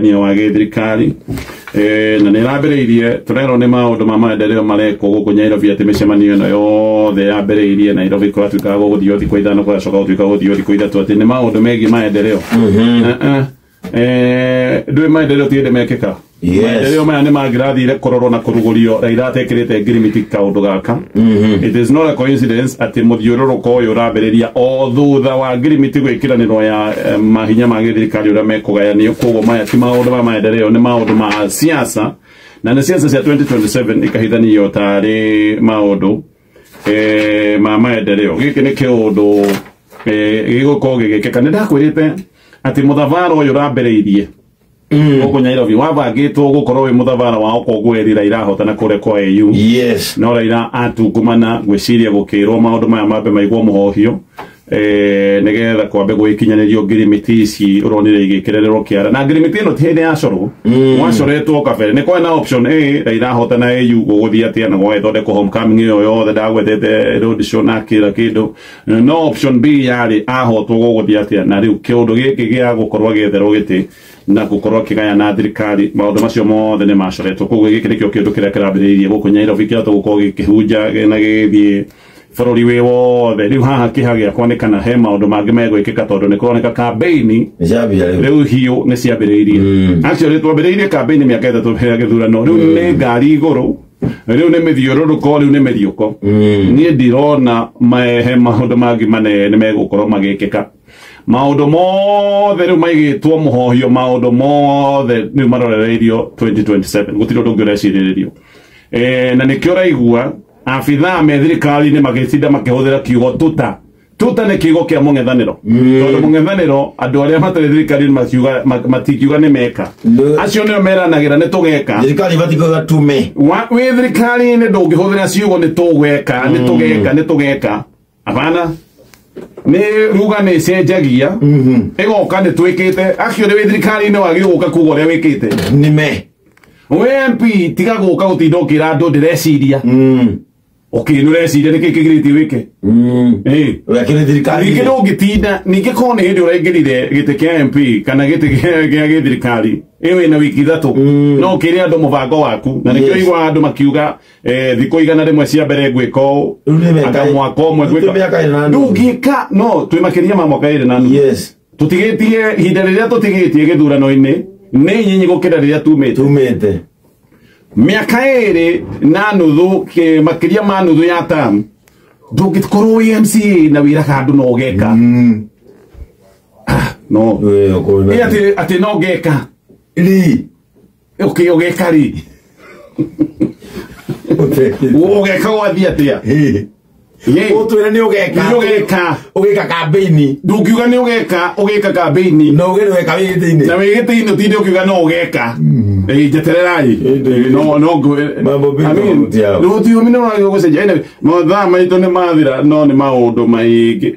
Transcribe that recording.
ni wa githirikari na ni rambereirie turero ni maundu ma maendeleo mareko guku Nairobi ati micemanio ino yothe yambereirie Nairobi kwa tuikaga guthio thikũ ithano kwa coka tuikaga guthio thikũ ithatũ ati ni maundu megi maendeleo ndwe maendeleo tiende mekeka maendeleo maya ni magirathire kurorwo na kurugurio Raila atekirite ngirimiti kaundu gaka it is not a coincidence ati muthiururuko uyu urambiriria o thutha wa ngirimiti gwikiranirwo ya mahinya ma githirikari uria mekugayanio koguo maya ti maundu ma maendeleo ni maundu ma siasa na ni siasa cia 2027 ikahithanio tari maundu ma maendeleo giki ni kiundu gigukorwo gigikeka ni ndakwirite ati muthavara uyu urambiriirie guku Nairobi wabangitwo gukorwo wi muthavara wao kogweri Raila hotana kure kwa EU yes no Raila atungumana gwiciria gukirwo maundu maya mambe maigwo muhohio nigetha kwambe gwikinyanirio ngirimiti ici uronire igikirererwo kiara na ngirimiti ino ti hindi yacorwo wacoretwo kabere ni kwa na option A Raila hotana EU guguthia atia na gwethondekwo homecoming iyo yothe ndagwethete road show na kira kindu no option B yari ahotwo guguthia atia na riu kiundu giki gia gukorwo agitherwo giti na gukorwo kigaya na thirikari maundu macio mothe ni macoretwo koguo giki nikio kindu kiria kirambiriirie guku Nairobi kia gukorwo gikihunja na githie bururi wi wothe riu haha kihagia kuonekana he maundu mangi megwikika tondu ni kuroneka campaign riu hiu ni ciambiriirie actually twambiriirie campaign miaka ithatu mbere ya githurano riu ni ngari iguru riu ni mithiururuko riu ni mithiuko ni ndirona he maundu mangi manene megukorwo magikika maundu mothe riu maigitwo muhohio maundu mothe riu marorereirio 2027 gutiri undu ngireciiririo na nikio raigua afitha me thirikari ni magicinda makihuthira kiugo tuta ni kiugo kia mung'ethaniro tondu mung'ethaniro andu aria matari thirikari matikiuga ni meka acio nio meranagira ni tugeka thirikari batikuga tume wi thirikari ni ndungihuthira ciugo ni tugweka ni tugeka apana ni ruga ni cenjagia igoka ni twikite acio ri wi thirikari ni wagi guka kuga uria wikite ni me we MP tiga guka gutinda ukira andu ndireciria nureciria niki kigiriti wike wekire thirikari niki ndugitinda niki kone hindi uraingirire gite kia MP kana gite kia thirikari iwe na wiki ithatu no kiri andu mubango waku na nikio igwa andu makiuga thiko igana rimwe cia mbere gwika anga mwaka umwe gwika ndungika no twi makiria ma mwaka iri nanu yes tutigitie hinda riria tutigitie githurano-ini ni nyinyi gukira riria tumite miaka iri na nuthu makiria ma nuthu ya tam ndungikorwo MCA na wira kandu no geka no ati no geka ri ugeka ri ugeka wathia atia utwira ni ugeka campaign ndungiuga ni ugeka campaign no ugere weka wigitiini na wigitiini utinde ukiuga no ugeka jetererai no mambo no thiomi no wagi gucenjia mothaa maitũ nĩ mathira no nĩ maũndũ maingĩ